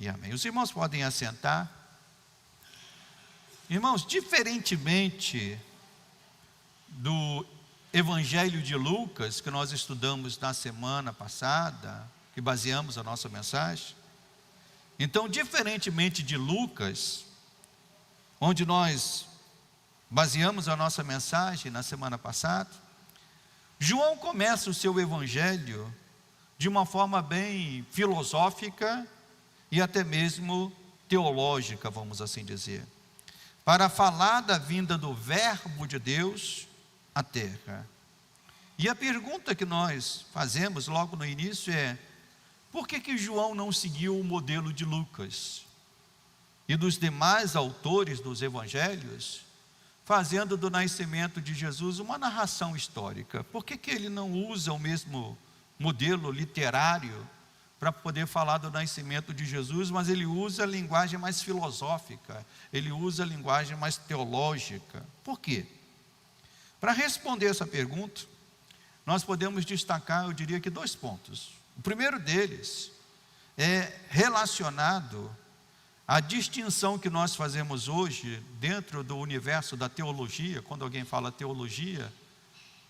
e amém. Os irmãos podem assentar. Irmãos, diferentemente do Evangelho de Lucas, que nós estudamos na semana passada, que baseamos a nossa mensagem, então, diferentemente de Lucas, onde nós baseamos a nossa mensagem na semana passada, João começa o seu evangelho de uma forma bem filosófica e até mesmo teológica, vamos assim dizer, para falar da vinda do Verbo de Deus à terra. E a pergunta que nós fazemos logo no início é: por que João não seguiu o modelo de Lucas e dos demais autores dos evangelhos, fazendo do nascimento de Jesus uma narração histórica? Por que ele não usa o mesmo modelo literário para poder falar do nascimento de Jesus, mas ele usa a linguagem mais filosófica, ele usa a linguagem mais teológica? Por quê? Para responder essa pergunta, nós podemos destacar, eu diria que 2 pontos. O primeiro deles é relacionado à distinção que nós fazemos hoje dentro do universo da teologia. Quando alguém fala teologia,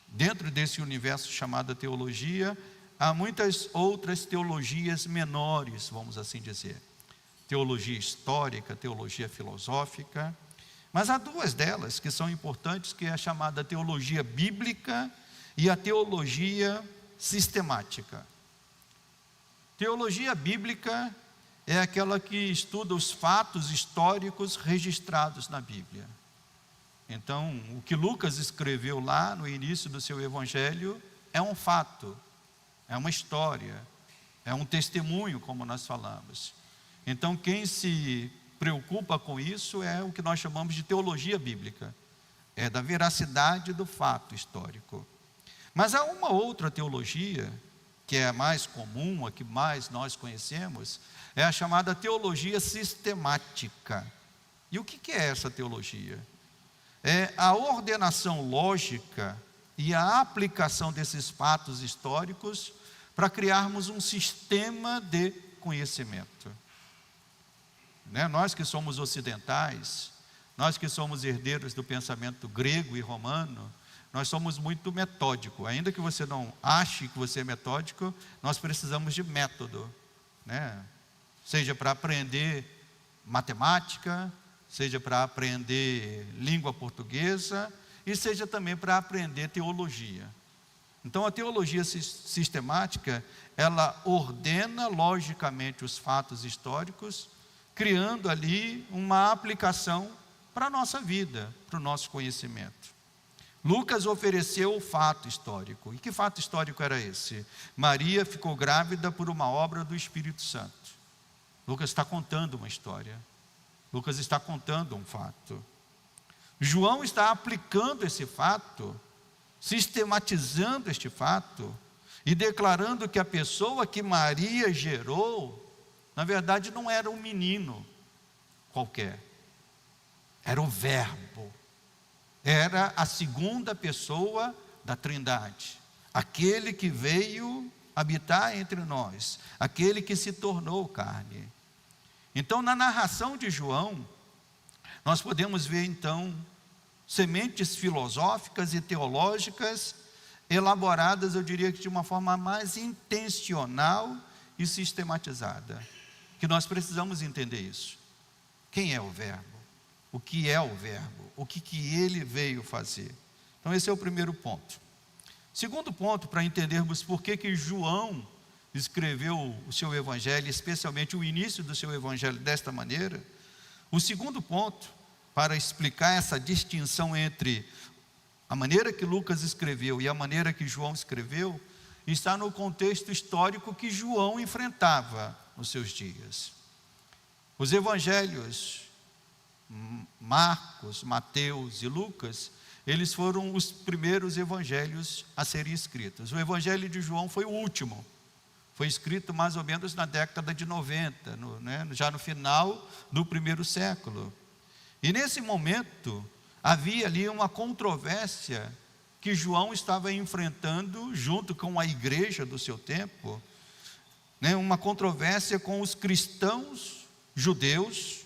dentro desse universo chamado teologia, há muitas outras teologias menores, vamos assim dizer. Teologia histórica, teologia filosófica, mas há 2 delas que são importantes, que é a chamada teologia bíblica e a teologia sistemática. Teologia bíblica é aquela que estuda os fatos históricos registrados na Bíblia. Então, o que Lucas escreveu lá no início do seu evangelho é um fato, é uma história, é um testemunho, como nós falamos. Então, quem se preocupa com isso é o que nós chamamos de teologia bíblica, é da veracidade do fato histórico. Mas há uma outra teologia, que é a mais comum, a que mais nós conhecemos, é a chamada teologia sistemática. E o que é essa teologia? É a ordenação lógica e a aplicação desses fatos históricos para criarmos um sistema de conhecimento. Nós que somos ocidentais, nós que somos herdeiros do pensamento grego e romano, nós somos muito metódicos. Ainda que você não ache que você é metódico, nós precisamos de método, seja para aprender matemática, seja para aprender língua portuguesa, e seja também para aprender teologia. Então, a teologia sistemática, ela ordena logicamente os fatos históricos, criando ali uma aplicação para a nossa vida, para o nosso conhecimento. Lucas ofereceu o fato histórico. E que fato histórico era esse? Maria ficou grávida por uma obra do Espírito Santo. Lucas está contando uma história. Lucas está contando um fato. João está aplicando esse fato, sistematizando este fato e declarando que a pessoa que Maria gerou, na verdade não era um menino qualquer, era o Verbo. Era a segunda pessoa da Trindade, aquele que veio habitar entre nós, aquele que se tornou carne. Então, na narração de João, nós podemos ver então sementes filosóficas e teológicas elaboradas, eu diria que de uma forma mais intencional e sistematizada, que nós precisamos entender isso. Quem é o Verbo? O que é o Verbo? O que ele veio fazer? Então esse é o primeiro ponto. Segundo ponto, para entendermos por que João escreveu o seu evangelho, especialmente o início do seu evangelho desta maneira, o segundo ponto, para explicar essa distinção entre a maneira que Lucas escreveu e a maneira que João escreveu, está no contexto histórico que João enfrentava nos seus dias. Os evangelhos Marcos, Mateus e Lucas, eles foram os primeiros evangelhos a serem escritos. O evangelho de João foi o último, foi escrito mais ou menos na década de 90, já no final do primeiro século. E nesse momento, havia ali uma controvérsia que João estava enfrentando junto com a igreja do seu tempo, uma controvérsia com os cristãos judeus,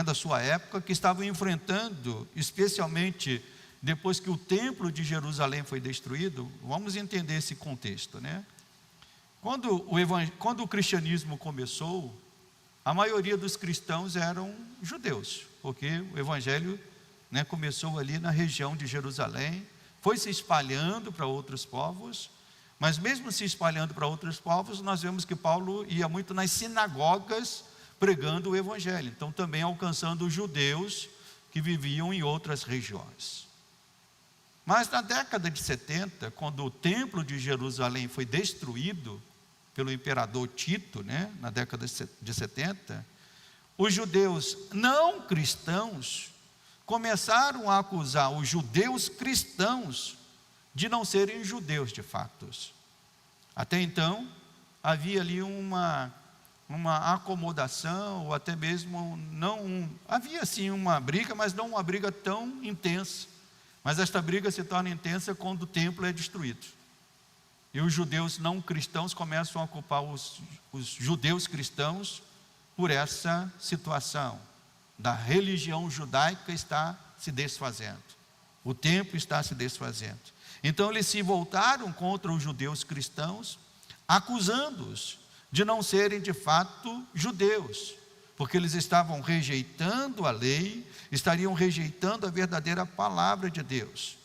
da sua época, que estavam enfrentando, especialmente depois que o templo de Jerusalém foi destruído. Vamos entender esse contexto, Quando o cristianismo começou, a maioria dos cristãos eram judeus, porque o evangelho começou ali na região de Jerusalém, foi se espalhando para outros povos, mas mesmo se espalhando para outros povos, nós vemos que Paulo ia muito nas sinagogas pregando o evangelho, então também alcançando os judeus que viviam em outras regiões. Mas na década de 70, quando o templo de Jerusalém foi destruído pelo imperador Tito, na década de 70, os judeus não cristãos começaram a acusar os judeus cristãos de não serem judeus de fato. Até então, havia ali uma acomodação, ou até mesmo havia sim uma briga, mas não uma briga tão intensa. Mas esta briga se torna intensa quando o templo é destruído. E os judeus não cristãos começam a culpar os judeus cristãos por essa situação da religião judaica está se desfazendo. O templo está se desfazendo. Então eles se voltaram contra os judeus cristãos, acusando-os de não serem de fato judeus, porque eles estavam rejeitando a lei, estariam rejeitando a verdadeira palavra de Deus.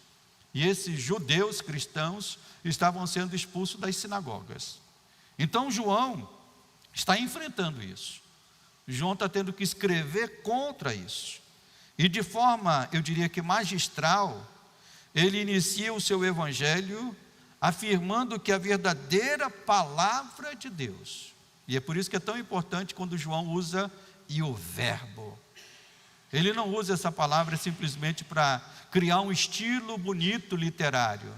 E esses judeus cristãos estavam sendo expulsos das sinagogas. Então João está enfrentando isso. João está tendo que escrever contra isso. E de forma, eu diria que magistral, ele inicia o seu evangelho afirmando que a verdadeira palavra de Deus, e é por isso que é tão importante quando João usa "e o verbo". Ele não usa essa palavra simplesmente para criar um estilo bonito literário.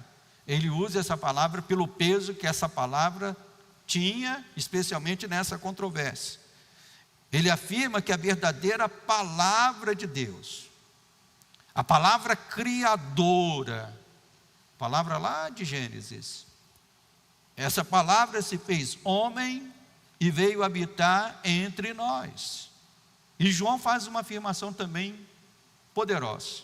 Ele usa essa palavra pelo peso que essa palavra tinha, especialmente nessa controvérsia. Ele afirma que a verdadeira palavra de Deus, a palavra criadora, palavra lá de Gênesis, essa palavra se fez homem e veio habitar entre nós. E João faz uma afirmação também poderosa,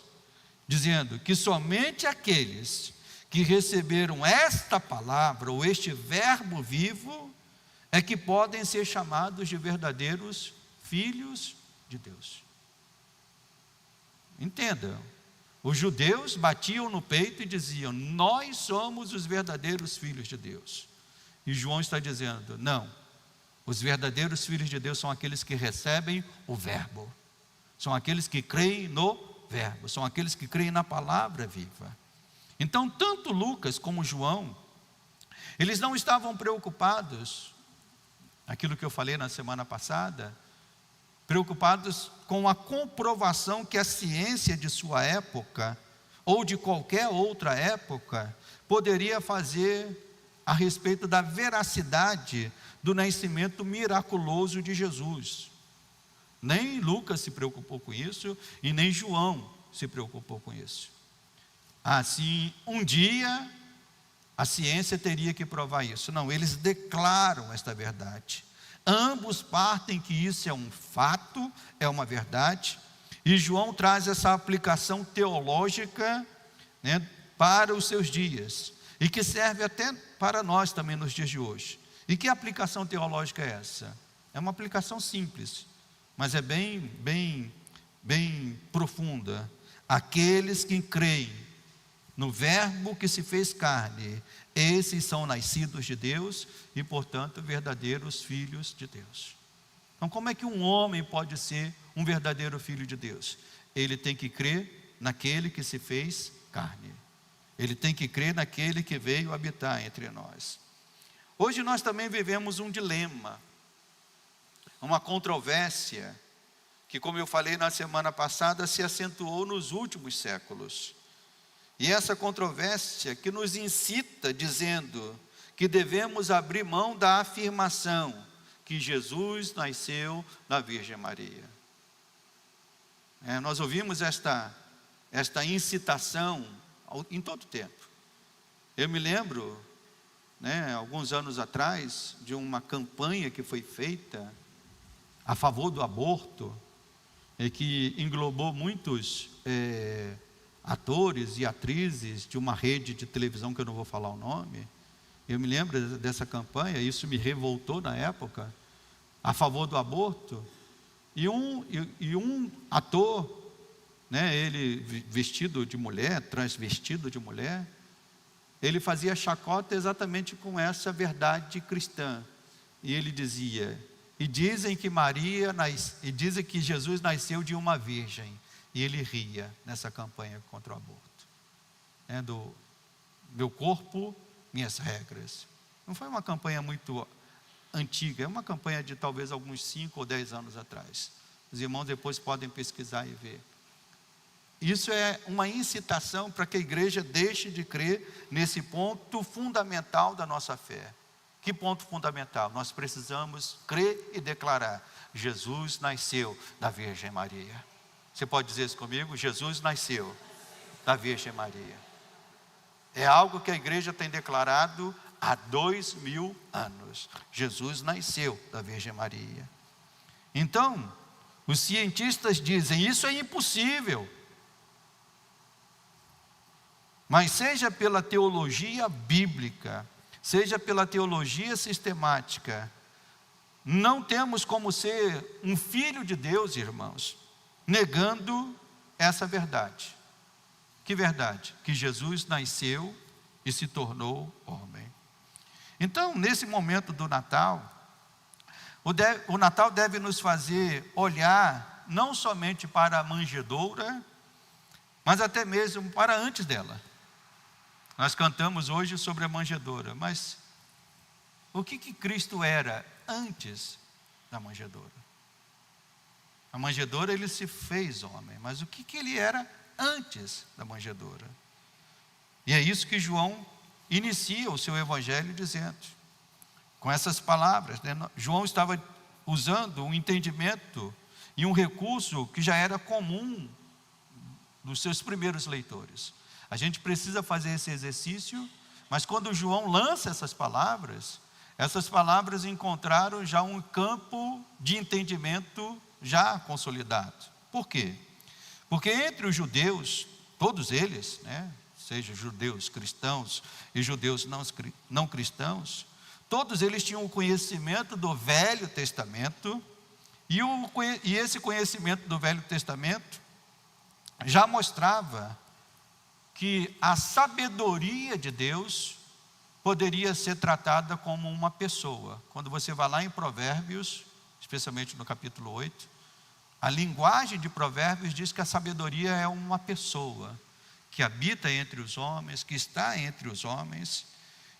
dizendo que somente aqueles que receberam esta palavra, ou este verbo vivo, é que podem ser chamados de verdadeiros filhos de Deus. Entenda, os judeus batiam no peito e diziam: nós somos os verdadeiros filhos de Deus. E João está dizendo: não, os verdadeiros filhos de Deus são aqueles que recebem o verbo, são aqueles que creem no verbo, são aqueles que creem na palavra viva. Então, tanto Lucas como João, eles não estavam preocupados, aquilo que eu falei na semana passada, preocupados com a comprovação que a ciência de sua época, ou de qualquer outra época, poderia fazer a respeito da veracidade do nascimento miraculoso de Jesus. Nem Lucas se preocupou com isso, e nem João se preocupou com isso. Assim, um dia a ciência teria que provar isso. Não, eles declaram esta verdade. Ambos partem que isso é um fato, é uma verdade, e João traz essa aplicação teológica, para os seus dias, e que serve até para nós também nos dias de hoje. E que aplicação teológica é essa? É uma aplicação simples, mas é bem profunda. Aqueles que creem no verbo que se fez carne, esses são nascidos de Deus e, portanto, verdadeiros filhos de Deus. Então, como é que um homem pode ser um verdadeiro filho de Deus? Ele tem que crer naquele que se fez carne. Ele tem que crer naquele que veio habitar entre nós. Hoje nós também vivemos um dilema, uma controvérsia, que, como eu falei na semana passada, se acentuou nos últimos séculos. E essa controvérsia que nos incita dizendo que devemos abrir mão da afirmação que Jesus nasceu da Virgem Maria. Nós ouvimos esta incitação em todo tempo. Eu me lembro, alguns anos atrás, de uma campanha que foi feita a favor do aborto, que englobou muitos atores e atrizes de uma rede de televisão que eu não vou falar o nome. Eu me lembro dessa campanha, isso me revoltou na época, a favor do aborto. E um ator, né, ele vestido de mulher, transvestido de mulher, ele fazia chacota exatamente com essa verdade cristã. E ele dizia: e dizem que Jesus nasceu de uma virgem. E ele ria nessa campanha contra o aborto, do meu corpo, minhas regras. Não foi uma campanha muito antiga, é uma campanha de talvez alguns 5 ou 10 anos atrás. Os irmãos depois podem pesquisar e ver. Isso é uma incitação para que a igreja deixe de crer nesse ponto fundamental da nossa fé. Que ponto fundamental? Nós precisamos crer e declarar: Jesus nasceu da Virgem Maria. Você pode dizer isso comigo? Jesus nasceu da Virgem Maria. É algo que a igreja tem declarado há 2000 anos. Jesus nasceu da Virgem Maria. Então, os cientistas dizem: isso é impossível. Mas seja pela teologia bíblica, seja pela teologia sistemática, não temos como ser um filho de Deus, irmãos, negando essa verdade. Que verdade? Que Jesus nasceu e se tornou homem. Então, nesse momento do Natal, o Natal deve nos fazer olhar não somente para a manjedoura, mas até mesmo para antes dela. Nós cantamos hoje sobre a manjedoura, mas o que Cristo era antes da manjedoura? A manjedoura, ele se fez homem, mas o que ele era antes da manjedoura? E é isso que João inicia o seu evangelho dizendo, com essas palavras, né? João estava usando um entendimento e um recurso que já era comum dos seus primeiros leitores. A gente precisa fazer esse exercício, mas quando João lança essas palavras encontraram já um campo de entendimento já consolidado. Por quê? Porque entre os judeus, todos eles, né, seja judeus cristãos e judeus não cristãos, todos eles tinham o conhecimento do Velho Testamento, e esse conhecimento do Velho Testamento já mostrava que a sabedoria de Deus poderia ser tratada como uma pessoa. Quando você vai lá em Provérbios, especialmente no capítulo 8, a linguagem de Provérbios diz que a sabedoria é uma pessoa que habita entre os homens, que está entre os homens.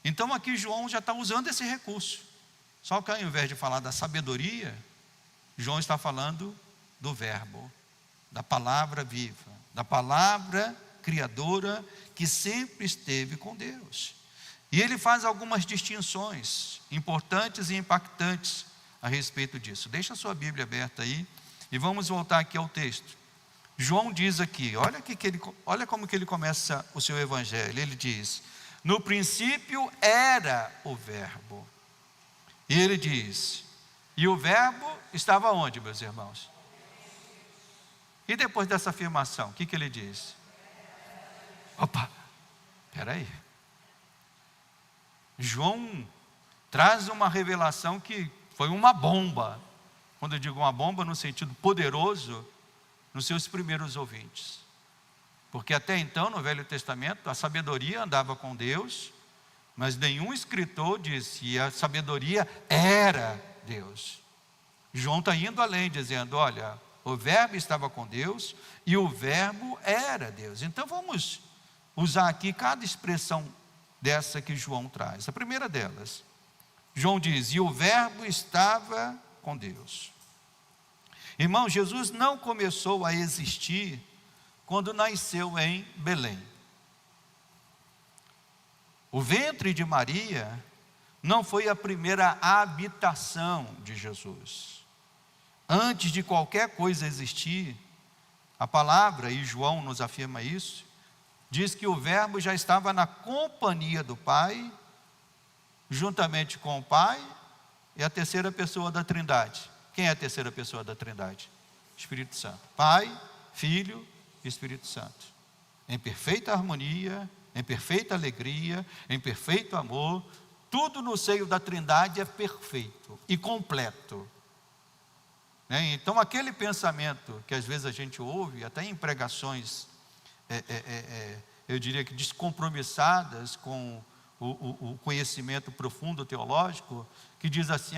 Então aqui João já está usando esse recurso. Só que ao invés de falar da sabedoria, João está falando do verbo, da palavra viva, da palavra criadora que sempre esteve com Deus. E ele faz algumas distinções importantes e impactantes a respeito disso. Deixa a sua Bíblia aberta aí e vamos voltar aqui ao texto. João diz aqui, olha como que ele começa o seu evangelho. Ele diz: no princípio era o verbo. E ele diz, e o verbo estava onde, meus irmãos? E depois dessa afirmação, o que ele diz? Opa, espera aí. João traz uma revelação que foi uma bomba. Quando eu digo uma bomba no sentido poderoso, nos seus primeiros ouvintes. Porque até então, no Velho Testamento, a sabedoria andava com Deus, mas nenhum escritor disse que a sabedoria era Deus. João está indo além, dizendo, olha, o verbo estava com Deus e o verbo era Deus. Então vamos usar aqui cada expressão dessa que João traz. A primeira delas, João diz, e o verbo estava com Deus. Irmão, Jesus não começou a existir quando nasceu em Belém. O ventre de Maria não foi a primeira habitação de Jesus. Antes de qualquer coisa existir, a palavra, e João nos afirma isso, diz que o verbo já estava na companhia do Pai, juntamente com o Pai e a terceira pessoa da Trindade, Quem é a terceira pessoa da Trindade? Espírito Santo. Pai, Filho e Espírito Santo. Em perfeita harmonia, em perfeita alegria, em perfeito amor. Tudo no seio da Trindade é perfeito e completo. Então aquele pensamento que às vezes a gente ouve, até em pregações, eu diria que descompromissadas com o conhecimento profundo teológico, que diz assim: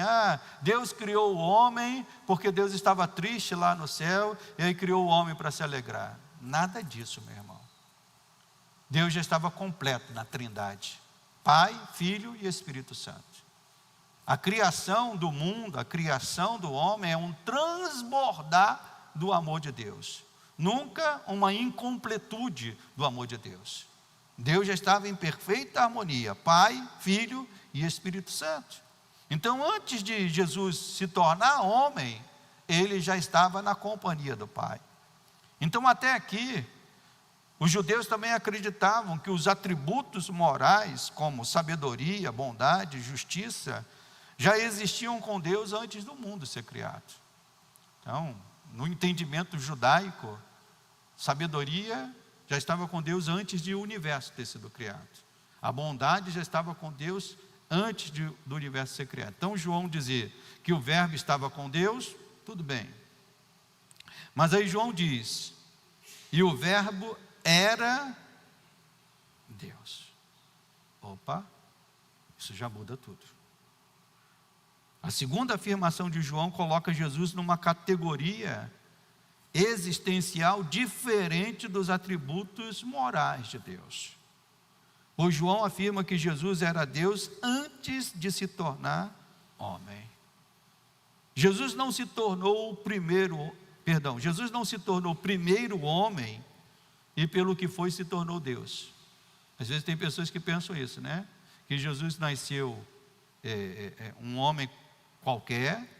Deus criou o homem porque Deus estava triste lá no céu, e aí criou o homem para se alegrar. Nada disso, meu irmão. Deus já estava completo na Trindade, Pai, Filho e Espírito Santo. A criação do mundo, a criação do homem é um transbordar do amor de Deus, nunca uma incompletude do amor de Deus. Deus já estava em perfeita harmonia, Pai, Filho e Espírito Santo. Então, antes de Jesus se tornar homem, ele já estava na companhia do Pai. Então, até aqui, os judeus também acreditavam que os atributos morais, como sabedoria, bondade, justiça, já existiam com Deus antes do mundo ser criado. Então, no entendimento judaico, sabedoria já estava com Deus antes de o universo ter sido criado. A bondade já estava com Deus antes do universo ser criado. Então João dizer que o verbo estava com Deus, tudo bem. Mas aí João diz: e o verbo era Deus. Opa, isso já muda tudo. A segunda afirmação de João coloca Jesus numa categoria existencial diferente dos atributos morais de Deus. Pois João afirma que Jesus era Deus antes de se tornar homem. Jesus não se tornou o primeiro homem e pelo que foi se tornou Deus. Às vezes tem pessoas que pensam isso, né? Que Jesus nasceu um homem qualquer,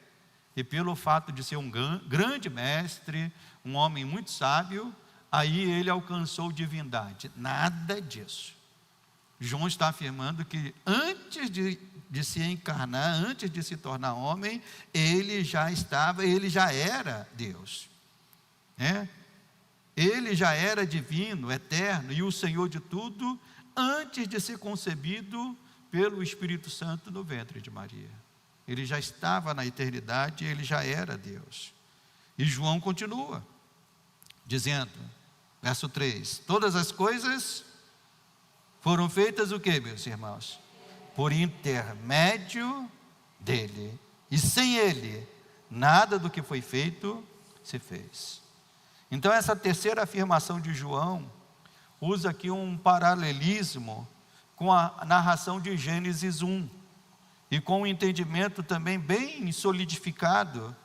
e pelo fato de ser um grande mestre, um homem muito sábio, aí ele alcançou divindade. Nada disso. João está afirmando que antes de se encarnar, antes de se tornar homem, ele já era Deus. Ele já era divino, eterno e o Senhor de tudo, antes de ser concebido pelo Espírito Santo no ventre de Maria. Ele já estava na eternidade, ele já era Deus. E João continua, dizendo, verso 3, todas as coisas foram feitas o quê, meus irmãos? Por intermédio dele. E sem ele, nada do que foi feito se fez. Então essa terceira afirmação de João usa aqui um paralelismo com a narração de Gênesis 1. E com um entendimento também bem solidificado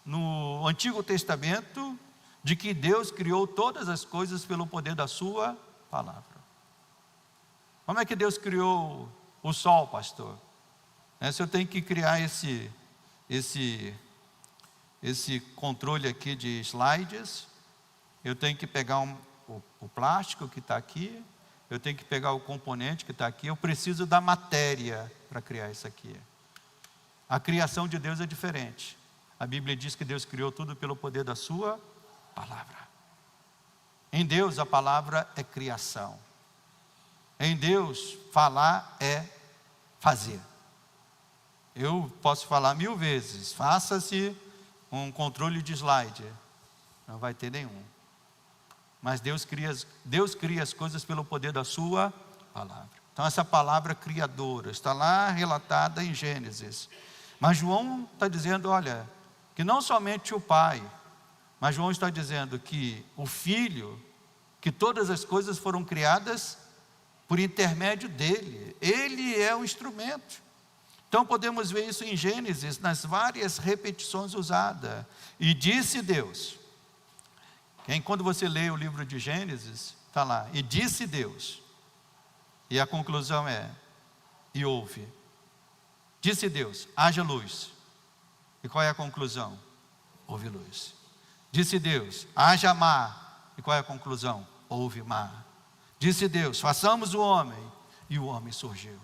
no Antigo Testamento, de que Deus criou todas as coisas pelo poder da sua palavra. Como é que Deus criou o sol, pastor? Se eu tenho que criar esse controle aqui de slides, eu tenho que pegar o plástico que está aqui, eu tenho que pegar o componente que está aqui, eu preciso da matéria para criar isso aqui. A criação de Deus é diferente. A Bíblia diz que Deus criou tudo pelo poder da sua palavra. Em Deus a palavra é criação. Em Deus falar é fazer. Eu posso falar 1000 vezes, faça-se um controle de slide, não vai ter nenhum. Mas Deus cria as coisas pelo poder da sua palavra. Então essa palavra criadora está lá relatada em Gênesis. Mas João está dizendo, olha, que não somente o Pai, mas João está dizendo que o Filho, que todas as coisas foram criadas por intermédio dele. Ele é o instrumento. Então podemos ver isso em Gênesis, nas várias repetições usadas. E disse Deus. Quando você lê o livro de Gênesis, está lá, e disse Deus. E a conclusão é, e houve. Disse Deus, haja luz. E qual é a conclusão? Houve luz. Disse Deus, haja mar. E qual é a conclusão? Houve mar. Disse Deus, façamos o homem. E o homem surgiu.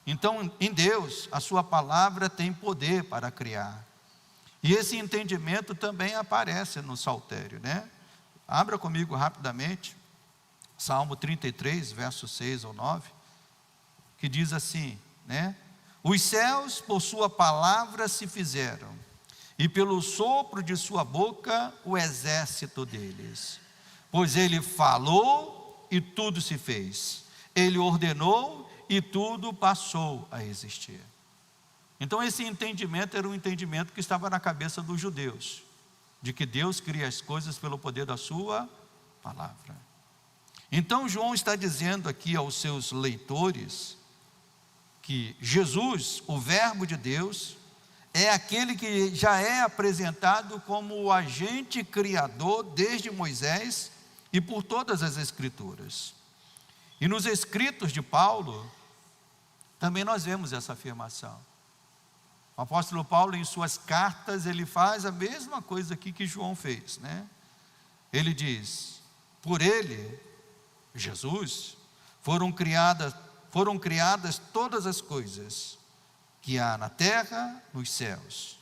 Então, em Deus, a sua palavra tem poder para criar. E esse entendimento também aparece no saltério, né? Abra comigo rapidamente, Salmo 33, versos 6 ou 9, que diz assim, né? Os céus por sua palavra se fizeram, e pelo sopro de sua boca o exército deles. Pois ele falou e tudo se fez. Ele ordenou e tudo passou a existir. Então esse entendimento era um entendimento que estava na cabeça dos judeus, de que Deus cria as coisas pelo poder da sua palavra. Então João está dizendo aqui aos seus leitores que Jesus, o Verbo de Deus, é aquele que já é apresentado como o agente criador desde Moisés e por todas as Escrituras. E nos escritos de Paulo, também nós vemos essa afirmação. O apóstolo Paulo, em suas cartas, ele faz a mesma coisa aqui que João fez, né? Ele diz, por ele, Jesus, foram criadas todas as coisas que há na terra, nos céus,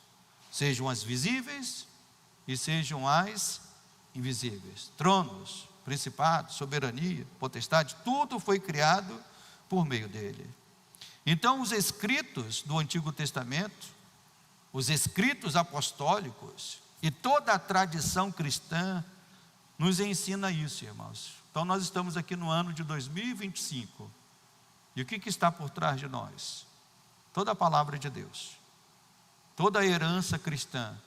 sejam as visíveis e sejam as invisíveis. Tronos, principados, soberania, potestade, tudo foi criado por meio dele. Então os escritos do Antigo Testamento, os escritos apostólicos e toda a tradição cristã nos ensina isso, irmãos. Então nós estamos aqui no ano de 2025. E o que está por trás de nós? Toda a palavra de Deus, toda a herança cristã,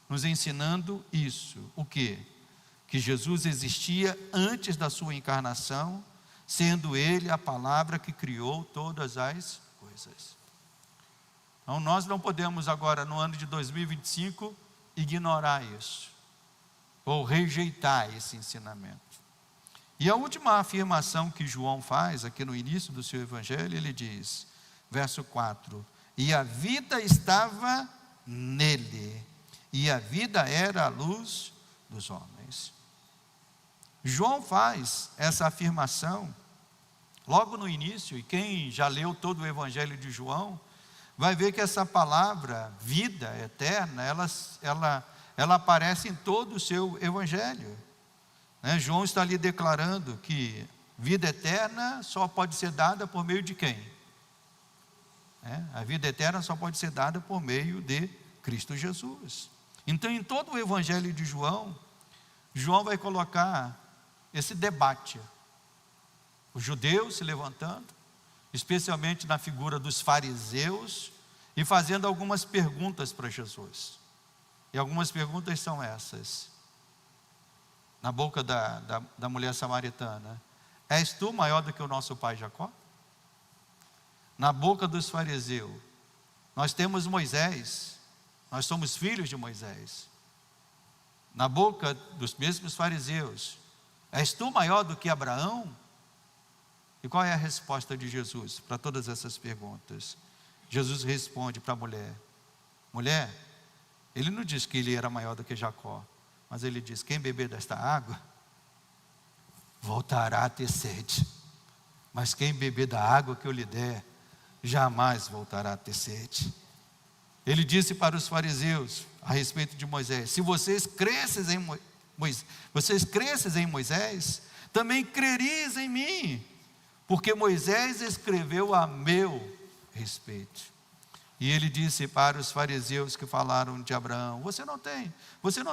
nos ensinando isso. O quê? Que Jesus existia antes da sua encarnação, sendo ele a palavra que criou todas as coisas. Então nós não podemos agora, no ano de 2025, ignorar isso, ou rejeitar esse ensinamento. E a última afirmação que João faz, aqui no início do seu evangelho, ele diz, verso 4, e a vida estava nele, e a vida era a luz dos homens. João faz essa afirmação logo no início, e quem já leu todo o evangelho de João, vai ver que essa palavra, vida eterna, ela aparece em todo o seu evangelho. João está ali declarando que vida eterna só pode ser dada por meio de quem? A vida eterna só pode ser dada por meio de Cristo Jesus. Então, em todo o evangelho de João, João vai colocar esse debate. Os judeus se levantando, especialmente na figura dos fariseus, e fazendo algumas perguntas para Jesus. E algumas perguntas são essas. Na boca da mulher samaritana, és tu maior do que o nosso pai Jacó? Na boca dos fariseus, nós temos Moisés, nós somos filhos de Moisés. Na boca dos mesmos fariseus, és tu maior do que Abraão? E qual é a resposta de Jesus para todas essas perguntas? Jesus responde para a mulher, mulher, ele não diz que ele era maior do que Jacó, mas ele diz, quem beber desta água, voltará a ter sede. Mas quem beber da água que eu lhe der, jamais voltará a ter sede. Ele disse para os fariseus, a respeito de Moisés, se vocês crescem em Moisés, também crerias em mim, porque Moisés escreveu a meu respeito. E ele disse para os fariseus que falaram de Abraão, você não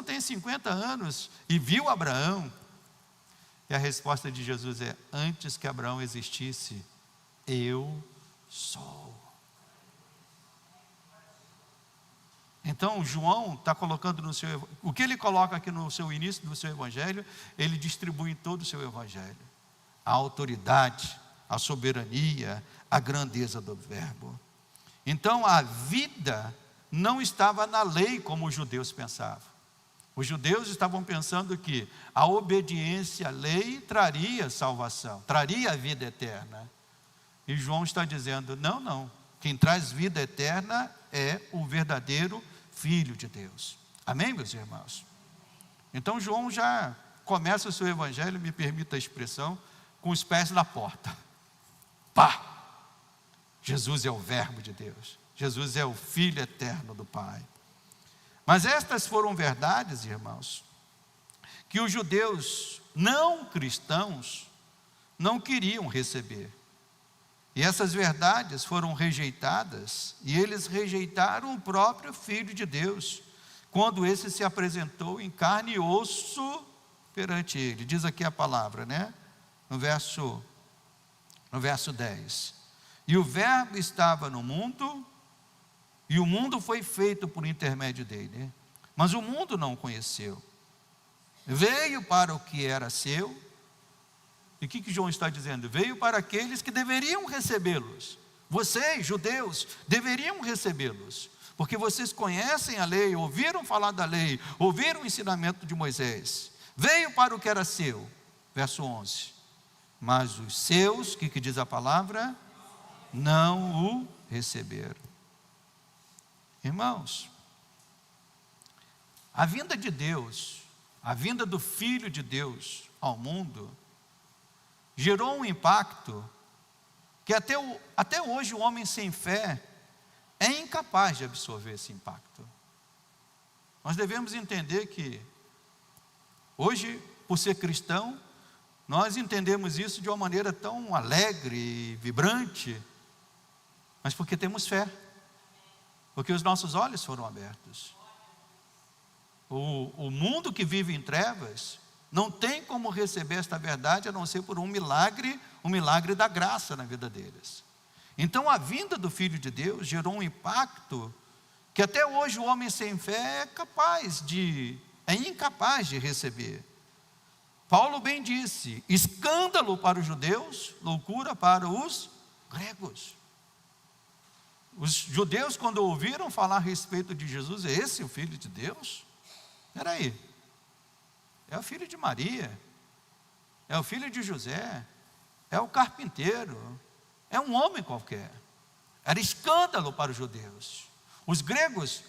tem 50 anos e viu Abraão? E a resposta de Jesus é, antes que Abraão existisse, eu sou. Então João está colocando o que ele coloca aqui no seu início do seu evangelho, ele distribui em todo o seu evangelho. A autoridade, a soberania, a grandeza do verbo. Então a vida não estava na lei como os judeus pensavam. Os judeus estavam pensando que a obediência à lei traria salvação, traria a vida eterna. E João está dizendo, não, quem traz vida eterna é o verdadeiro Filho de Deus. Amém, meus irmãos? Então João já começa o seu evangelho, me permita a expressão, com os pés na porta. Pá! Jesus é o Verbo de Deus. Jesus é o Filho eterno do Pai. Mas estas foram verdades, irmãos, que os judeus não cristãos não queriam receber. E essas verdades foram rejeitadas, e eles rejeitaram o próprio Filho de Deus, quando esse se apresentou em carne e osso perante ele. Diz aqui a palavra, né? No verso 10. E o Verbo estava no mundo, e o mundo foi feito por intermédio dele, mas o mundo não o conheceu. Veio para o que era seu. E o que João está dizendo? Veio para aqueles que deveriam recebê-los. Vocês, judeus, deveriam recebê-los, porque vocês conhecem a lei, ouviram falar da lei, ouviram o ensinamento de Moisés. Veio para o que era seu. Verso 11. Mas os seus, o que diz a palavra? Não o receberam. Irmãos, a vinda de Deus, a vinda do Filho de Deus ao mundo, gerou um impacto que até hoje o homem sem fé é incapaz de absorver esse impacto. Nós devemos entender que hoje, por ser cristão, nós entendemos isso de uma maneira tão alegre e vibrante, mas porque temos fé, porque os nossos olhos foram abertos. O mundo que vive em trevas não tem como receber esta verdade a não ser por um milagre da graça na vida deles. Então a vinda do Filho de Deus gerou um impacto que até hoje o homem sem fé é incapaz de receber. Paulo bem disse: escândalo para os judeus, loucura para os gregos. Os judeus, quando ouviram falar a respeito de Jesus, esse é o Filho de Deus? Espera aí, é o filho de Maria, é o filho de José, é o carpinteiro, é um homem qualquer. Era escândalo para os judeus. Os gregos,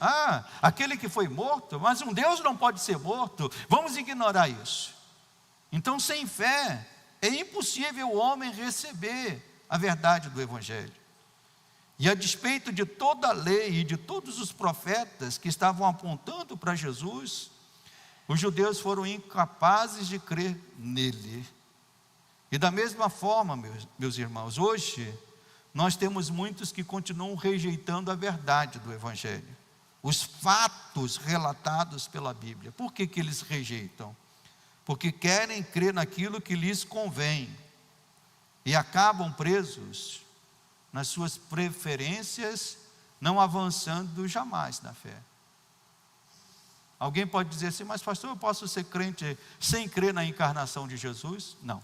aquele que foi morto, mas um Deus não pode ser morto, vamos ignorar isso. Então, sem fé, é impossível o homem receber a verdade do Evangelho. E a despeito de toda a lei e de todos os profetas que estavam apontando para Jesus, os judeus foram incapazes de crer nele. E da mesma forma, meus irmãos, hoje nós temos muitos que continuam rejeitando a verdade do Evangelho, os fatos relatados pela Bíblia. Por que eles rejeitam? Porque querem crer naquilo que lhes convém e acabam presos nas suas preferências, não avançando jamais na fé. Alguém pode dizer assim: mas pastor, eu posso ser crente sem crer na encarnação de Jesus? Não.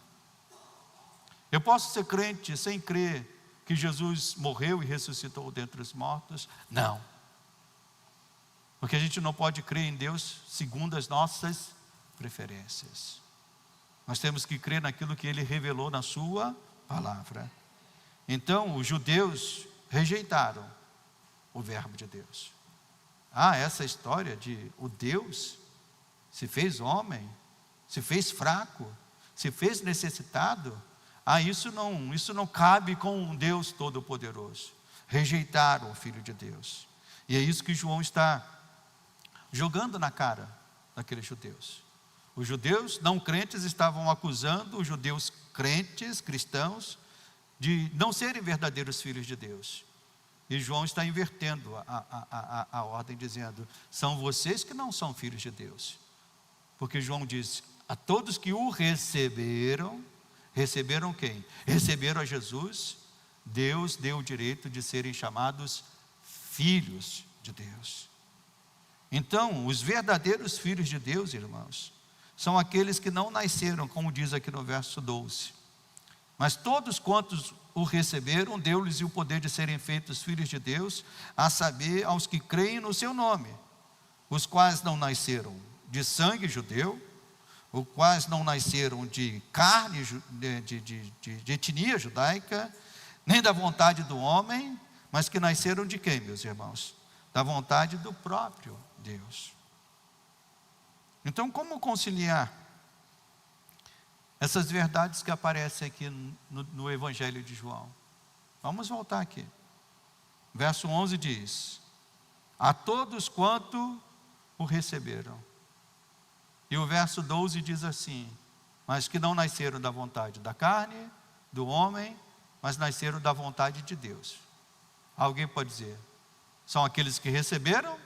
Eu posso ser crente sem crer que Jesus morreu e ressuscitou dentre os mortos? Não. Porque a gente não pode crer em Deus segundo as nossas preferências. Nós temos que crer naquilo que Ele revelou na sua palavra. Então, os judeus rejeitaram o verbo de Deus. Essa história de o Deus se fez homem, se fez fraco, se fez necessitado. Isso não cabe com um Deus todo-poderoso. Rejeitaram o Filho de Deus. E é isso que João está jogando na cara daqueles judeus. Os judeus não crentes estavam acusando os judeus crentes, cristãos, de não serem verdadeiros filhos de Deus. E João está invertendo a ordem, dizendo: são vocês que não são filhos de Deus. Porque João diz: a todos que o receberam quem? Receberam a Jesus. Deus deu o direito de serem chamados filhos de Deus. Então, os verdadeiros filhos de Deus, irmãos, são aqueles que não nasceram, como diz aqui no verso 12. Mas todos quantos o receberam, deu-lhes o poder de serem feitos filhos de Deus, a saber, aos que creem no seu nome, os quais não nasceram de sangue judeu, os quais não nasceram de carne, de etnia judaica, nem da vontade do homem, mas que nasceram de quem, meus irmãos? Da vontade do próprio Deus. Então, como conciliar essas verdades que aparecem aqui no Evangelho de João? Vamos voltar aqui. Verso 11 diz: a todos quanto receberam. E o verso 12 diz assim: mas que não nasceram da vontade da carne, do homem, mas nasceram da vontade de Deus. Alguém pode dizer, são aqueles que receberam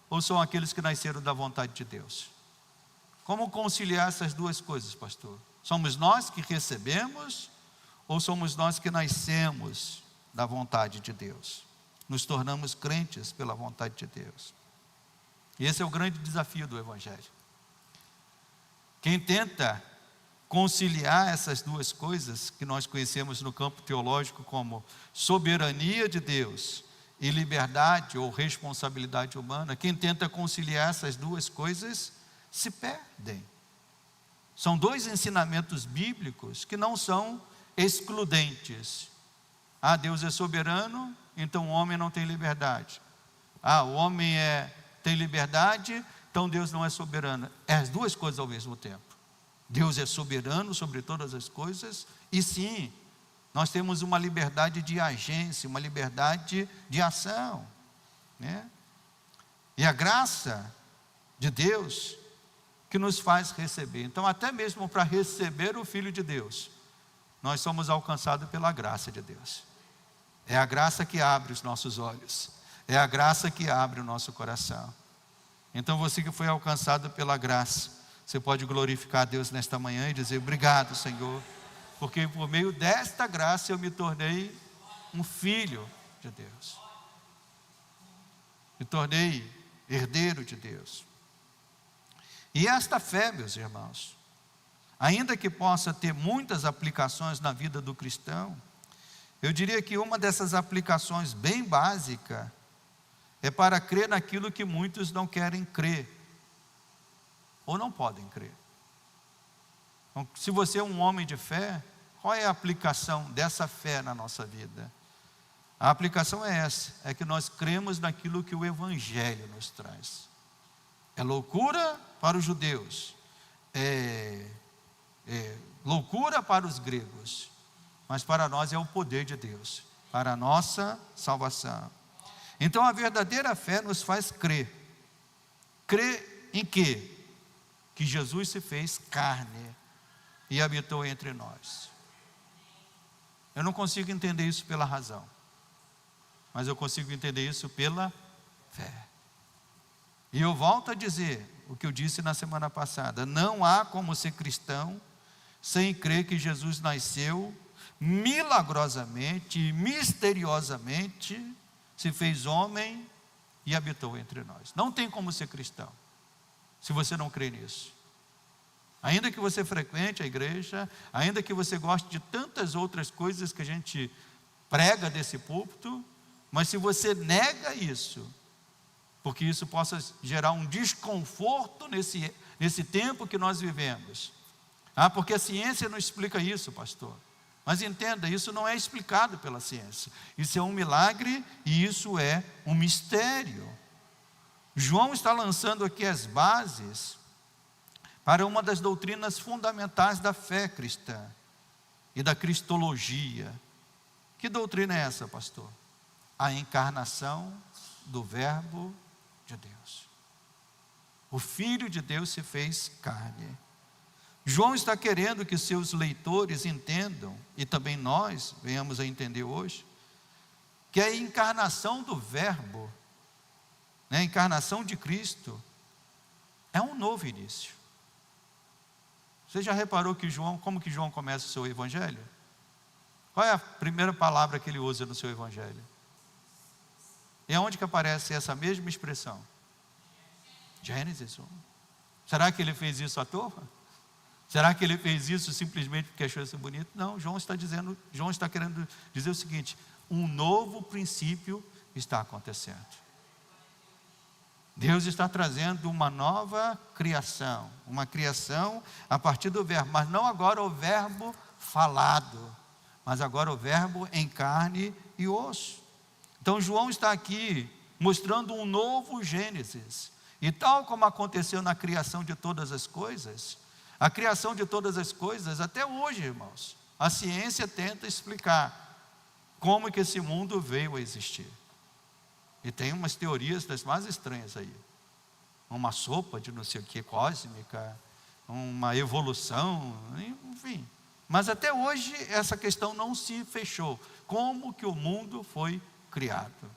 ou são aqueles que nasceram da vontade de Deus? Como conciliar essas duas coisas, pastor? Somos nós que recebemos ou somos nós que nascemos da vontade de Deus? Nos tornamos crentes pela vontade de Deus. E esse é o grande desafio do Evangelho. Quem tenta conciliar essas duas coisas que nós conhecemos no campo teológico como soberania de Deus e liberdade ou responsabilidade humana, quem tenta conciliar essas duas coisas se perdem. São dois ensinamentos bíblicos que não são excludentes. Deus é soberano, então o homem não tem liberdade. O homem tem liberdade, então Deus não é soberano. É as duas coisas ao mesmo tempo. Deus é soberano sobre todas as coisas, e sim, nós temos uma liberdade de agência, uma liberdade de ação, né? E a graça de Deus que nos faz receber. Então, até mesmo para receber o Filho de Deus, nós somos alcançados pela graça de Deus. É a graça que abre os nossos olhos, é a graça que abre o nosso coração. Então, você que foi alcançado pela graça, você pode glorificar a Deus nesta manhã e dizer: obrigado, Senhor, porque por meio desta graça eu me tornei um filho de Deus, me tornei herdeiro de Deus. E esta fé, meus irmãos, ainda que possa ter muitas aplicações na vida do cristão, eu diria que uma dessas aplicações bem básica é para crer naquilo que muitos não querem crer ou não podem crer. Então, se você é um homem de fé, qual é a aplicação dessa fé na nossa vida? A aplicação é essa, é que nós cremos naquilo que o Evangelho nos traz. É loucura para os judeus, é loucura para os gregos, mas para nós é o poder de Deus, para a nossa salvação. Então a verdadeira fé nos faz crer. Crer em quê? Que Jesus se fez carne e habitou entre nós. Eu não consigo entender isso pela razão, mas eu consigo entender isso pela fé. E eu volto a dizer o que eu disse na semana passada: não há como ser cristão sem crer que Jesus nasceu milagrosamente e misteriosamente, se fez homem e habitou entre nós. Não tem como ser cristão se você não crê nisso. Ainda que você frequente a igreja, ainda que você goste de tantas outras coisas que a gente prega desse púlpito, mas se você nega isso, porque isso possa gerar um desconforto nesse tempo que nós vivemos. Porque a ciência não explica isso, pastor. Mas entenda, isso não é explicado pela ciência. Isso é um milagre e isso é um mistério. João está lançando aqui as bases para uma das doutrinas fundamentais da fé cristã e da cristologia. Que doutrina é essa, pastor? A encarnação do Verbo de Deus. O Filho de Deus se fez carne. João está querendo que seus leitores entendam, e também nós venhamos a entender hoje, que a encarnação do Verbo, a encarnação de Cristo, é um novo início. Você já reparou que como que João começa o seu evangelho? Qual é a primeira palavra que ele usa no seu evangelho? E aonde que aparece essa mesma expressão? Gênesis 1. Será que ele fez isso à toa? Será que ele fez isso simplesmente porque achou isso bonito? Não, João está querendo dizer o seguinte: um novo princípio está acontecendo. Deus está trazendo uma nova criação, uma criação a partir do verbo, mas não agora o verbo falado, mas agora o verbo em carne e osso. Então João está aqui mostrando um novo Gênesis, e tal como aconteceu na criação de todas as coisas, a criação de todas as coisas, até hoje, irmãos, a ciência tenta explicar como que esse mundo veio a existir. E tem umas teorias das mais estranhas aí. uma sopa de não sei o que cósmica, uma evolução, enfim. Mas até hoje essa questão não se fechou. Como que o mundo foi criado?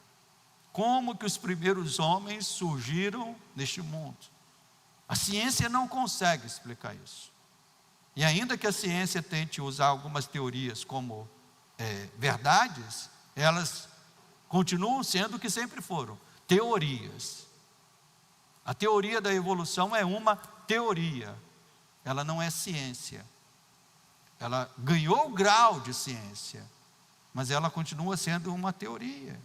Como que os primeiros homens surgiram neste mundo? A ciência não consegue explicar isso. E ainda que a ciência tente usar algumas teorias como verdades, elas continuam sendo o que sempre foram, teorias. A teoria da evolução é uma teoria, ela não é ciência. Ela ganhou o grau de ciência, mas ela continua sendo uma teoria.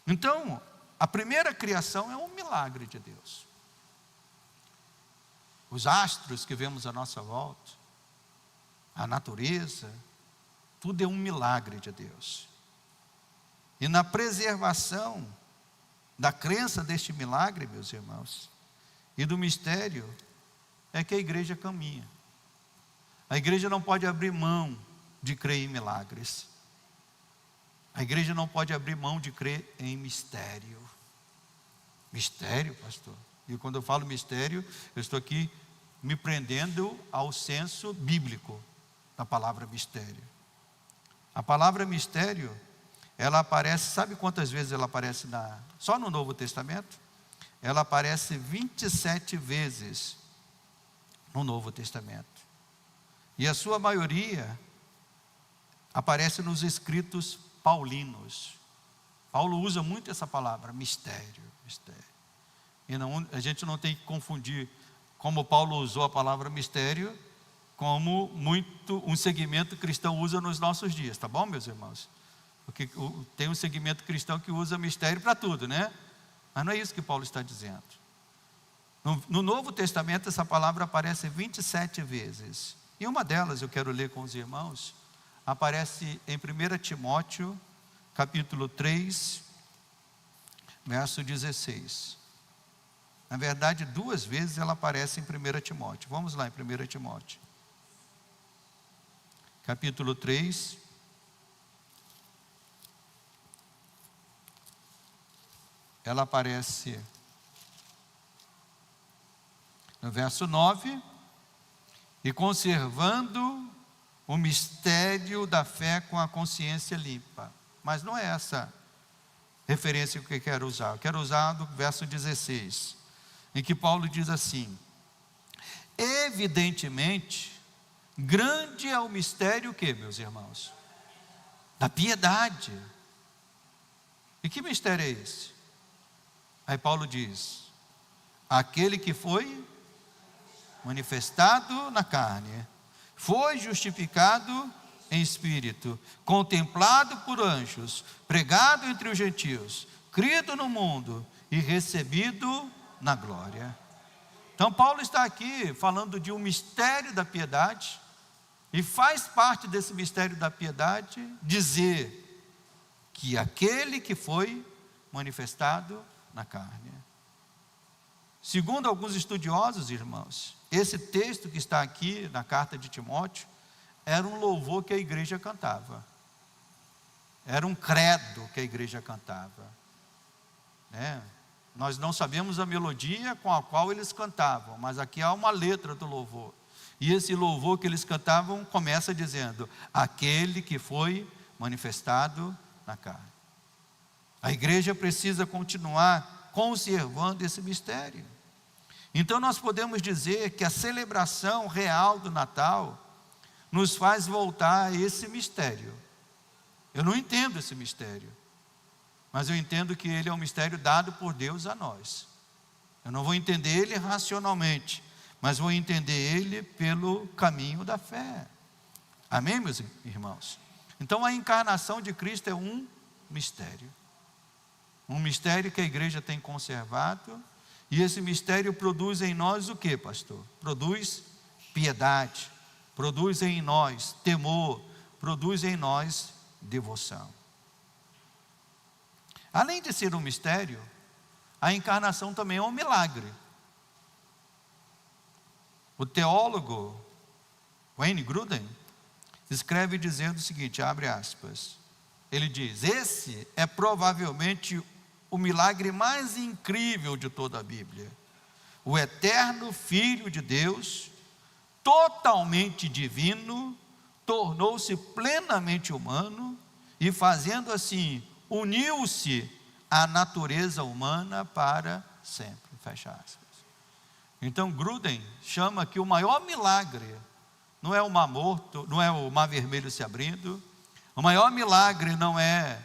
Então, a primeira criação é um milagre de Deus. Os astros que vemos à nossa volta, a natureza, tudo é um milagre de Deus. E na preservação da crença deste milagre, meus irmãos, e do mistério, é que a igreja caminha. A igreja não pode abrir mão de crer em milagres. A igreja não pode abrir mão de crer em mistério. Mistério, pastor? E quando eu falo mistério, eu estou aqui me prendendo ao senso bíblico da palavra mistério. A palavra mistério, ela aparece, sabe quantas vezes ela aparece só no Novo Testamento? Ela aparece 27 vezes no Novo Testamento. E a sua maioria aparece nos escritos paulinos. Paulo usa muito essa palavra, mistério, mistério. E a gente não tem que confundir como Paulo usou a palavra mistério, como um segmento cristão usa nos nossos dias, tá bom, meus irmãos? Porque tem um segmento cristão que usa mistério para tudo, né? Mas não é isso que Paulo está dizendo. No Novo Testamento essa palavra aparece 27 vezes. E uma delas, eu quero ler com os irmãos, aparece em 1 Timóteo, capítulo 3, verso 16. Na verdade, 2 vezes ela aparece em 1 Timóteo. Vamos lá em 1 Timóteo. Capítulo 3. Ela aparece no verso 9. E conservando o mistério da fé com a consciência limpa. Mas não é essa referência que eu quero usar. Eu quero usar do verso 16, em que Paulo diz assim: evidentemente, grande é o mistério que, meus irmãos? Da piedade. E que mistério é esse? Aí Paulo diz: aquele que foi manifestado na carne, foi justificado em espírito, contemplado por anjos, pregado entre os gentios, crido no mundo e recebido na glória. Então Paulo está aqui falando de um mistério da piedade, e faz parte desse mistério da piedade dizer que aquele que foi manifestado na carne. Segundo alguns estudiosos, irmãos, esse texto que está aqui na carta de Timóteo era um louvor que a igreja cantava. Era um credo que a igreja cantava. Nós não sabemos a melodia com a qual eles cantavam, mas aqui há uma letra do louvor. E esse louvor que eles cantavam começa dizendo: aquele que foi manifestado na carne. A igreja precisa continuar conservando esse mistério. Então nós podemos dizer que a celebração real do Natal nos faz voltar a esse mistério. Eu não entendo esse mistério, mas eu entendo que ele é um mistério dado por Deus a nós. Eu não vou entender ele racionalmente, mas vou entender ele pelo caminho da fé. Amém, meus irmãos? Então a encarnação de Cristo é um mistério. Um mistério que a igreja tem conservado. E esse mistério produz em nós o que, pastor? Produz piedade, produz em nós temor, produz em nós devoção. Além de ser um mistério, a encarnação também é um milagre. O teólogo Wayne Grudem escreve dizendo o seguinte, abre aspas, ele diz: esse é provavelmente o milagre mais incrível de toda a Bíblia, o eterno Filho de Deus, totalmente divino, tornou-se plenamente humano e, fazendo assim, uniu-se à natureza humana para sempre. Fecha aspas. Então Gruden chama que o maior milagre não é o mar morto, não é o mar vermelho se abrindo, o maior milagre não é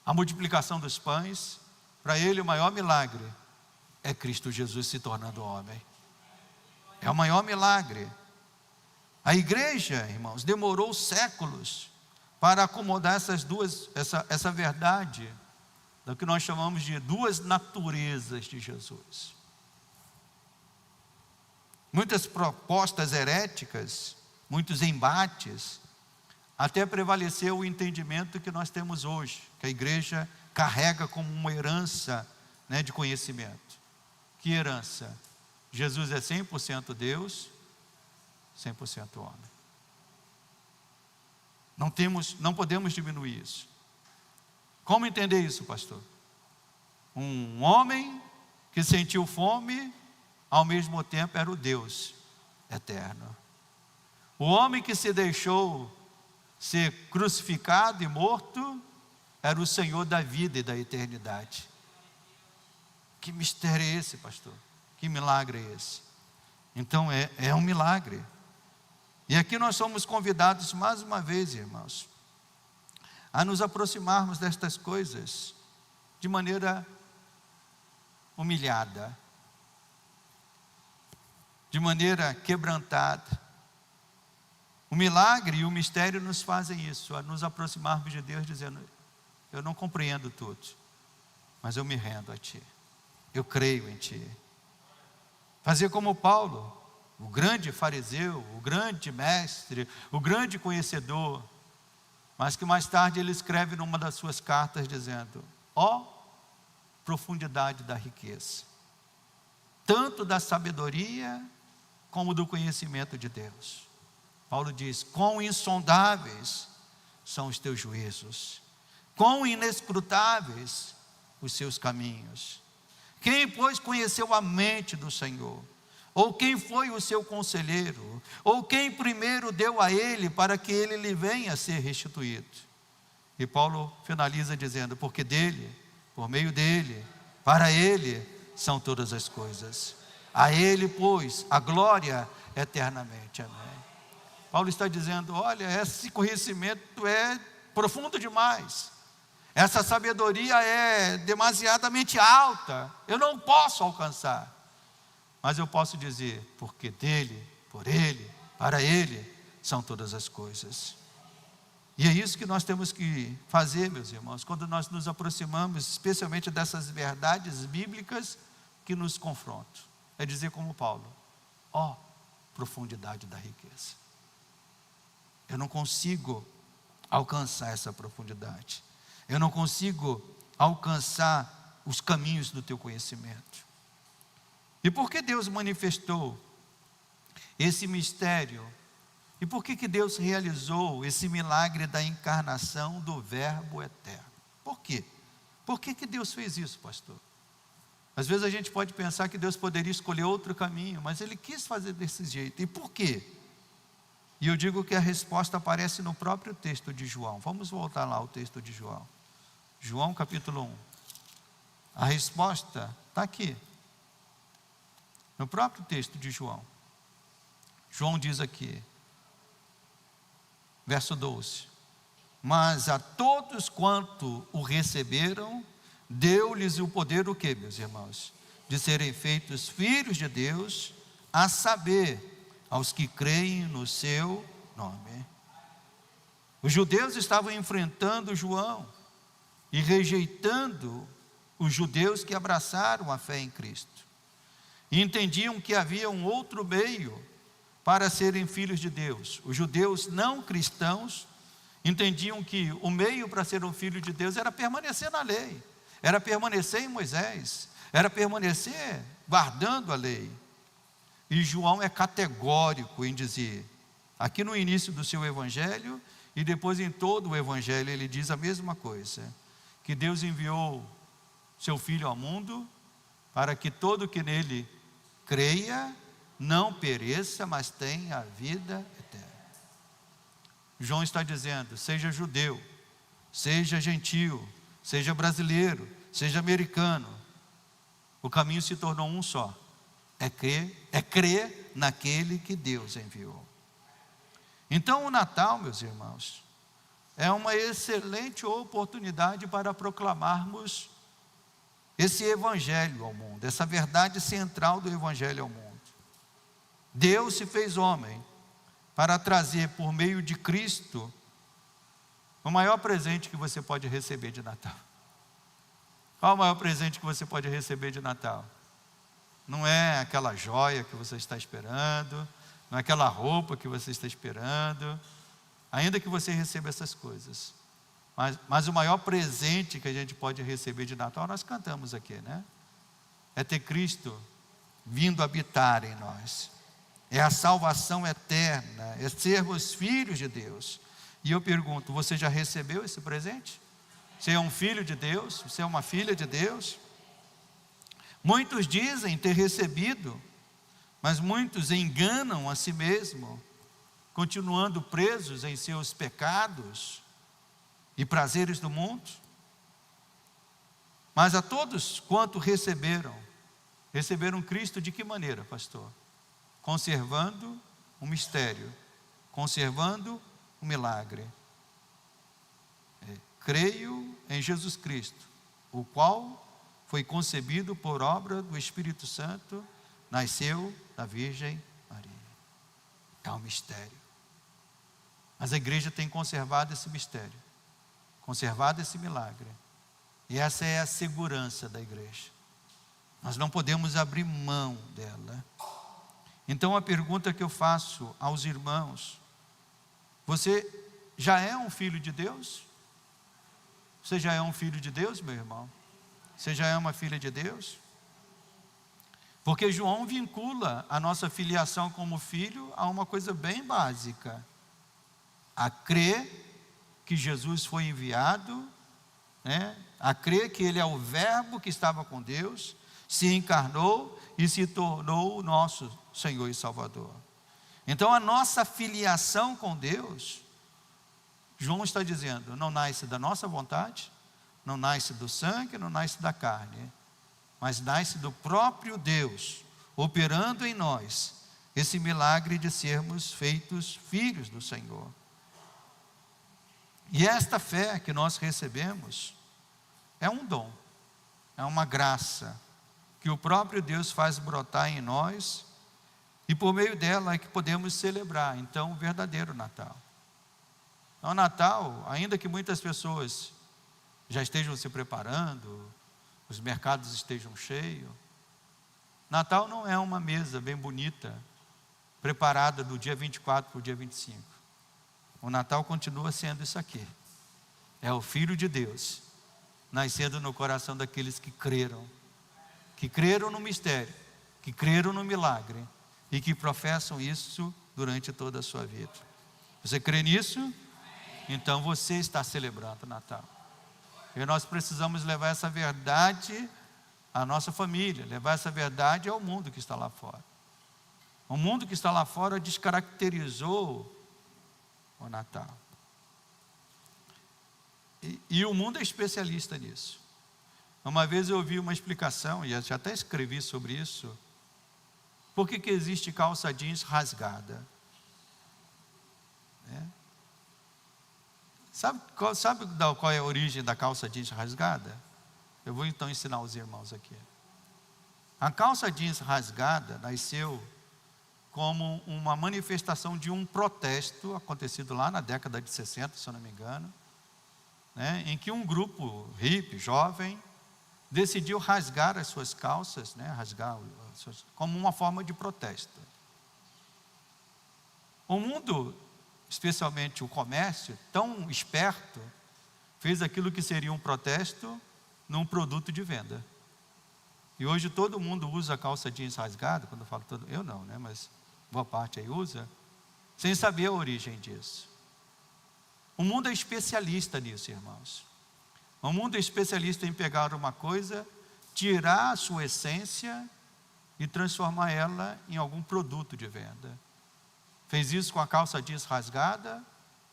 a multiplicação dos pães. Para ele o maior milagre é Cristo Jesus se tornando homem. É o maior milagre. A igreja, irmãos, demorou séculos para acomodar essa verdade, do que nós chamamos de duas naturezas de Jesus. Muitas propostas heréticas, muitos embates, até prevaleceu o entendimento que nós temos hoje, que a igreja carrega como uma herança, de conhecimento. Que herança? Jesus é 100% Deus, 100% homem. Não podemos diminuir isso. Como entender isso, pastor? Um homem que sentiu fome, ao mesmo tempo era o Deus eterno. O homem que se deixou ser crucificado e morto, era o Senhor da vida e da eternidade. Que mistério é esse, pastor? Que milagre é esse? Então é um milagre. E aqui nós somos convidados mais uma vez, irmãos, a nos aproximarmos destas coisas de maneira humilhada, de maneira quebrantada. O milagre e o mistério nos fazem isso, a nos aproximarmos de Deus dizendo: eu não compreendo tudo, mas eu me rendo a Ti, eu creio em Ti. Fazer como Paulo, o grande fariseu, o grande mestre, o grande conhecedor, mas que mais tarde ele escreve numa das suas cartas dizendo: ó profundidade da riqueza, tanto da sabedoria como do conhecimento de Deus. Paulo diz: quão insondáveis são os teus juízos, quão inescrutáveis os seus caminhos. Quem, pois, conheceu a mente do Senhor? Ou quem foi o seu conselheiro? Ou quem primeiro deu a ele para que ele lhe venha a ser restituído? E Paulo finaliza dizendo: porque dele, por meio dele, para ele são todas as coisas. A ele, pois, a glória eternamente. Amém. Paulo está dizendo: olha, esse conhecimento é profundo demais. Essa sabedoria é demasiadamente alta. Eu não posso alcançar. Mas eu posso dizer: porque dele, por ele, para ele, são todas as coisas. E é isso que nós temos que fazer, meus irmãos, quando nós nos aproximamos, especialmente dessas verdades bíblicas que nos confrontam. É dizer como Paulo: ó profundidade da riqueza. Eu não consigo alcançar essa profundidade. Eu não consigo alcançar os caminhos do teu conhecimento. E por que Deus manifestou esse mistério? E por que Deus realizou esse milagre da encarnação do Verbo eterno? Por quê? Por que Deus fez isso, pastor? Às vezes a gente pode pensar que Deus poderia escolher outro caminho, mas Ele quis fazer desse jeito. E por quê? E eu digo que a resposta aparece no próprio texto de João. Vamos voltar lá ao texto de João. João capítulo 1. A resposta está aqui, no próprio texto de João. João diz aqui, verso 12: mas a todos quanto o receberam, deu-lhes o poder, o que, meus irmãos? De serem feitos filhos de Deus, a saber, aos que creem no seu nome. Os judeus estavam enfrentando João e rejeitando os judeus que abraçaram a fé em Cristo. E entendiam que havia um outro meio para serem filhos de Deus. Os judeus não cristãos entendiam que o meio para ser um filho de Deus era permanecer na lei, era permanecer em Moisés, era permanecer guardando a lei. E João é categórico em dizer, aqui no início do seu evangelho, e depois em todo o evangelho, ele diz a mesma coisa: que Deus enviou seu Filho ao mundo para que todo que nele creia não pereça, mas tenha a vida eterna. João está dizendo: seja judeu, seja gentil, seja brasileiro, seja americano, o caminho se tornou um só: é crer naquele que Deus enviou. Então o Natal, meus irmãos, é uma excelente oportunidade para proclamarmos esse evangelho ao mundo, essa verdade central do evangelho ao mundo. Deus se fez homem para trazer por meio de Cristo o maior presente que você pode receber de Natal. Qual o maior presente que você pode receber de Natal? Não é aquela joia que você está esperando, não é aquela roupa que você está esperando, ainda que você receba essas coisas. Mas o maior presente que a gente pode receber de Natal, nós cantamos aqui, né? É ter Cristo vindo habitar em nós. É a salvação eterna, é sermos filhos de Deus. E eu pergunto: você já recebeu esse presente? Você é um filho de Deus? Você é uma filha de Deus? Muitos dizem ter recebido, mas muitos enganam a si mesmo, continuando presos em seus pecados e prazeres do mundo. Mas a todos quanto receberam Cristo de que maneira, pastor? Conservando o mistério, conservando o milagre. Creio em Jesus Cristo, o qual foi concebido por obra do Espírito Santo, nasceu da Virgem Maria. É um mistério. Mas a igreja tem conservado esse mistério, conservado esse milagre. E essa é a segurança da igreja. Nós não podemos abrir mão dela. Então a pergunta que eu faço aos irmãos: você já é um filho de Deus? Você já é um filho de Deus, meu irmão? Você já é uma filha de Deus? Porque João vincula a nossa filiação como filho a uma coisa bem básica: a crer que Jesus foi enviado, né? A crer que Ele é o Verbo que estava com Deus, se encarnou e se tornou o nosso Senhor e Salvador. Então a nossa filiação com Deus, João está dizendo, não nasce da nossa vontade, não nasce do sangue, não nasce da carne, mas nasce do próprio Deus, operando em nós esse milagre de sermos feitos filhos do Senhor. E esta fé que nós recebemos é um dom, é uma graça que o próprio Deus faz brotar em nós, e por meio dela é que podemos celebrar então o verdadeiro Natal. Então, Natal, ainda que muitas pessoas já estejam se preparando, os mercados estejam cheios, Natal não é uma mesa bem bonita, preparada do dia 24 para o dia 25. O Natal continua sendo isso aqui: é o Filho de Deus nascendo no coração daqueles que creram no mistério, que creram no milagre e que professam isso durante toda a sua vida. Você crê nisso? Então você está celebrando o Natal. E nós precisamos levar essa verdade à nossa família, levar essa verdade ao mundo que está lá fora. O mundo que está lá fora descaracterizou o Natal. E o mundo é especialista nisso. Uma vez eu ouvi uma explicação, e eu já até escrevi sobre isso. Por que existe calça jeans rasgada? Sabe qual é a origem da calça jeans rasgada? Eu vou então ensinar os irmãos aqui. A calça jeans rasgada nasceu como uma manifestação de um protesto acontecido lá na década de 60, se eu não me engano, né, em que um grupo hippie, jovem, decidiu rasgar as suas calças, né, como uma forma de protesto. O mundo, especialmente o comércio, tão esperto, fez aquilo que seria um protesto num produto de venda. E hoje todo mundo usa calça jeans rasgada, quando eu falo todo, eu não, né, mas boa parte aí usa, sem saber a origem disso. O mundo é especialista nisso, irmãos. O mundo é especialista em pegar uma coisa tirar a sua essência e transformar ela em algum produto de venda. Fez isso com a calça jeans rasgada,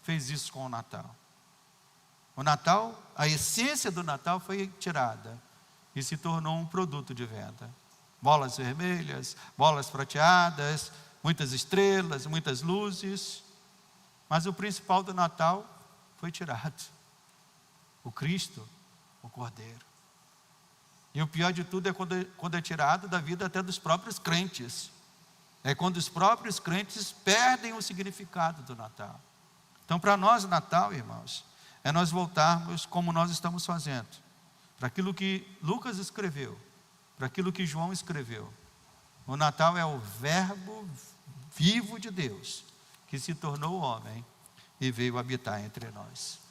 fez isso com o Natal. O Natal, a essência do Natal foi tirada e se tornou um produto de venda. Bolas vermelhas, bolas prateadas, muitas estrelas, muitas luzes. Mas o principal do Natal foi tirado. O Cristo, o Cordeiro. E o pior de tudo é quando é tirado da vida até dos próprios crentes. É quando os próprios crentes perdem o significado do Natal. Então, para nós, Natal, irmãos, é nós voltarmos como nós estamos fazendo, para aquilo que Lucas escreveu, para aquilo que João escreveu. O Natal é o verbo vivo de Deus, que se tornou homem e veio habitar entre nós.